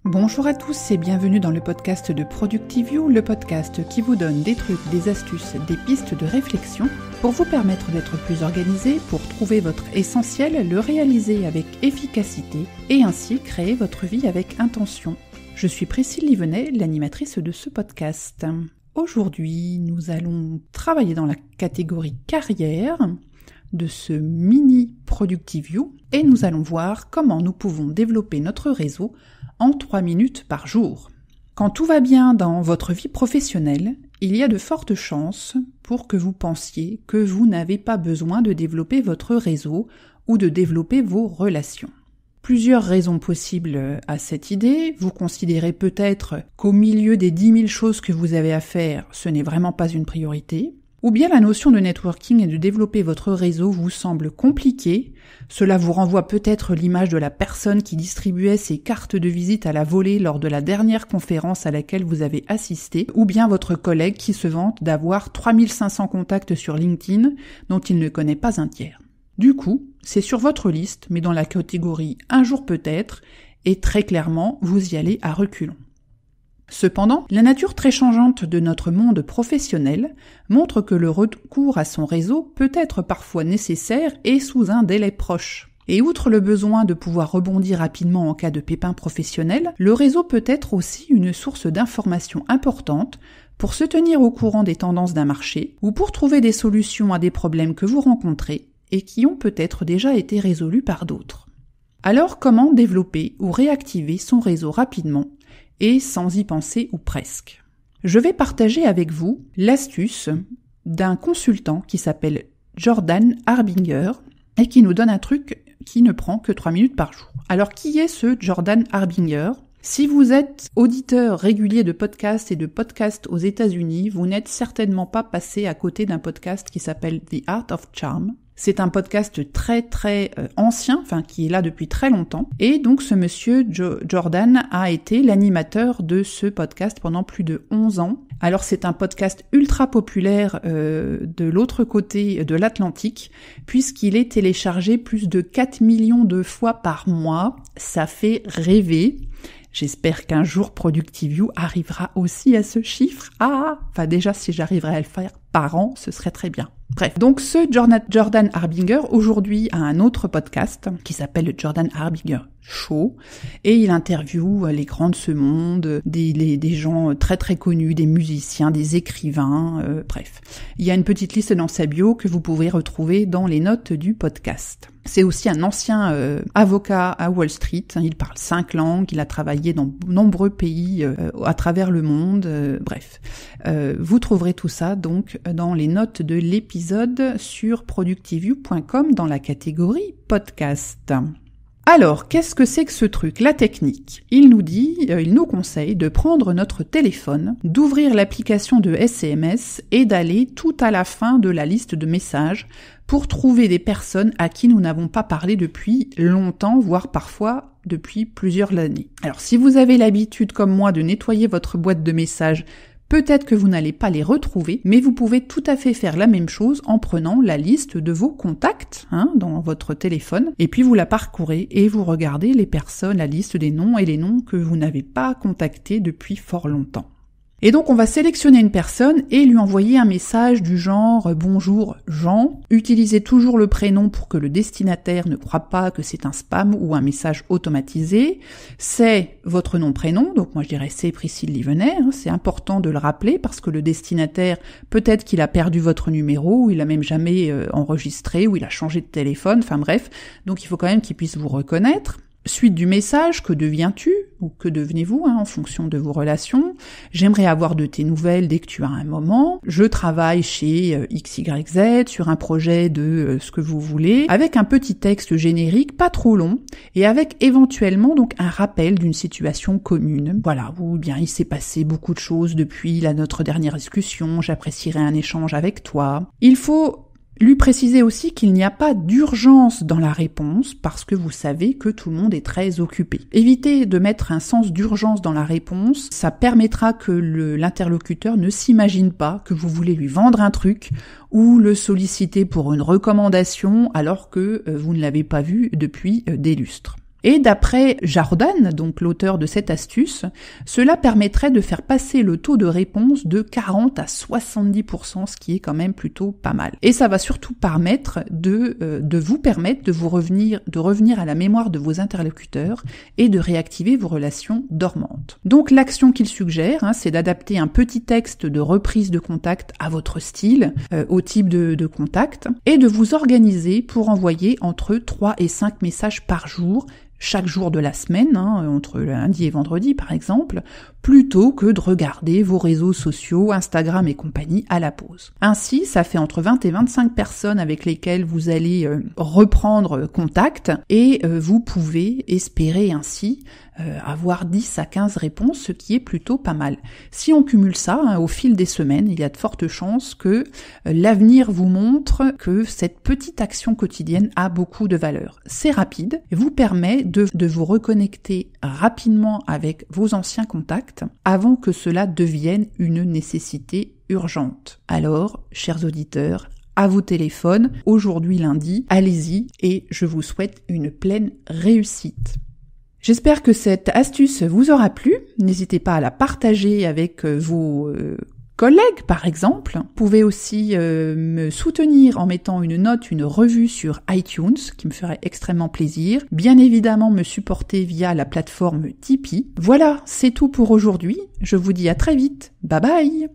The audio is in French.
Bonjour à tous et bienvenue dans le podcast de Productivio, le podcast qui vous donne des trucs, des astuces, des pistes de réflexion pour vous permettre d'être plus organisé, pour trouver votre essentiel, le réaliser avec efficacité et ainsi créer votre vie avec intention. Je suis Priscille Livenet, l'animatrice de ce podcast. Aujourd'hui, nous allons travailler dans la catégorie carrière de ce mini Productivio et nous allons voir comment nous pouvons développer notre réseau en 3 minutes par jour. Quand tout va bien dans votre vie professionnelle, il y a de fortes chances pour que vous pensiez que vous n'avez pas besoin de développer votre réseau ou de développer vos relations. Plusieurs raisons possibles à cette idée. Vous considérez peut-être qu'au milieu des 10 000 choses que vous avez à faire, ce n'est vraiment pas une priorité. Ou bien la notion de networking et de développer votre réseau vous semble compliquée. Cela vous renvoie peut-être l'image de la personne qui distribuait ses cartes de visite à la volée lors de la dernière conférence à laquelle vous avez assisté, ou bien votre collègue qui se vante d'avoir 3500 contacts sur LinkedIn dont il ne connaît pas un tiers. Du coup, c'est sur votre liste, mais dans la catégorie « un jour peut-être », et très clairement, vous y allez à reculons. Cependant, la nature très changeante de notre monde professionnel montre que le recours à son réseau peut être parfois nécessaire et sous un délai proche. Et outre le besoin de pouvoir rebondir rapidement en cas de pépin professionnel, le réseau peut être aussi une source d'informations importante pour se tenir au courant des tendances d'un marché ou pour trouver des solutions à des problèmes que vous rencontrez et qui ont peut-être déjà été résolus par d'autres. Alors, comment développer ou réactiver son réseau rapidement et sans y penser ou presque? Je vais partager avec vous l'astuce d'un consultant qui s'appelle Jordan Harbinger et qui nous donne un truc qui ne prend que 3 minutes par jour. Alors, qui est ce Jordan Harbinger ? Si vous êtes auditeur régulier de podcasts et de podcasts aux États-Unis, vous n'êtes certainement pas passé à côté d'un podcast qui s'appelle The Art of Charm. C'est un podcast très ancien, qui est là depuis très longtemps. Et donc ce monsieur Jordan a été l'animateur de ce podcast pendant plus de 11 ans. Alors c'est un podcast ultra populaire de l'autre côté de l'Atlantique, puisqu'il est téléchargé plus de 4 millions de fois par mois. Ça fait rêver. J'espère qu'un jour Productivio arrivera aussi à ce chiffre. Déjà si j'arriverais à le faire par an, ce serait très bien. Bref, donc ce Jordan Harbinger aujourd'hui a un autre podcast qui s'appelle le Jordan Harbinger Show et il interviewe les grands de ce monde, des gens très connus, des musiciens, des écrivains, bref. Il y a une petite liste dans sa bio que vous pouvez retrouver dans les notes du podcast. C'est aussi un ancien avocat à Wall Street, il parle 5 langues, il a travaillé dans nombreux pays à travers le monde, bref. Vous trouverez tout ça donc dans les notes de l'épisode sur productivio.com dans la catégorie podcast. Alors, qu'est-ce que c'est que ce truc, la technique ? Il nous conseille de prendre notre téléphone, d'ouvrir l'application de SMS et d'aller tout à la fin de la liste de messages pour trouver des personnes à qui nous n'avons pas parlé depuis longtemps, voire parfois depuis plusieurs années. Alors, si vous avez l'habitude, comme moi, de nettoyer votre boîte de messages, peut-être que vous n'allez pas les retrouver, mais vous pouvez tout à fait faire la même chose en prenant la liste de vos contacts dans votre téléphone, et puis vous la parcourez et vous regardez les personnes, la liste des noms et les noms que vous n'avez pas contactés depuis fort longtemps. Et donc on va sélectionner une personne et lui envoyer un message du genre « Bonjour Jean ». Utilisez toujours le prénom pour que le destinataire ne croie pas que c'est un spam ou un message automatisé. C'est votre nom-prénom, donc moi je dirais c'est Priscille Livenet, c'est important de le rappeler parce que le destinataire, peut-être qu'il a perdu votre numéro, ou il a même jamais enregistré, ou il a changé de téléphone, bref, donc il faut quand même qu'il puisse vous reconnaître. Suite du message, que deviens-tu ou que devenez-vous en fonction de vos relations. J'aimerais avoir de tes nouvelles dès que tu as un moment. Je travaille chez XYZ sur un projet de ce que vous voulez, avec un petit texte générique, pas trop long, et avec éventuellement donc un rappel d'une situation commune. Voilà, ou bien il s'est passé beaucoup de choses depuis notre dernière discussion, j'apprécierais un échange avec toi. Il faut lui préciser aussi qu'il n'y a pas d'urgence dans la réponse parce que vous savez que tout le monde est très occupé. Évitez de mettre un sens d'urgence dans la réponse, ça permettra que l'interlocuteur ne s'imagine pas que vous voulez lui vendre un truc ou le solliciter pour une recommandation alors que vous ne l'avez pas vu depuis des lustres. Et d'après Jordan, donc l'auteur de cette astuce, cela permettrait de faire passer le taux de réponse de 40 à 70%, ce qui est quand même plutôt pas mal. Et ça va surtout permettre de vous revenir à la mémoire de vos interlocuteurs et de réactiver vos relations dormantes. Donc l'action qu'il suggère, c'est d'adapter un petit texte de reprise de contact à votre style, au type de contact, et de vous organiser pour envoyer entre 3 et 5 messages par jour, chaque jour de la semaine, entre lundi et vendredi par exemple, plutôt que de regarder vos réseaux sociaux, Instagram et compagnie à la pause. Ainsi, ça fait entre 20 et 25 personnes avec lesquelles vous allez reprendre contact et vous pouvez espérer ainsi avoir 10 à 15 réponses, ce qui est plutôt pas mal. Si on cumule ça au fil des semaines, il y a de fortes chances que l'avenir vous montre que cette petite action quotidienne a beaucoup de valeur. C'est rapide et vous permet de vous reconnecter rapidement avec vos anciens contacts avant que cela devienne une nécessité urgente. Alors, chers auditeurs, à vos téléphones, aujourd'hui lundi, allez-y et je vous souhaite une pleine réussite. J'espère que cette astuce vous aura plu. N'hésitez pas à la partager avec vos collègues, par exemple. Vous pouvez aussi me soutenir en mettant une note, une revue sur iTunes, qui me ferait extrêmement plaisir. Bien évidemment, me supporter via la plateforme Tipeee. Voilà, c'est tout pour aujourd'hui. Je vous dis à très vite. Bye bye!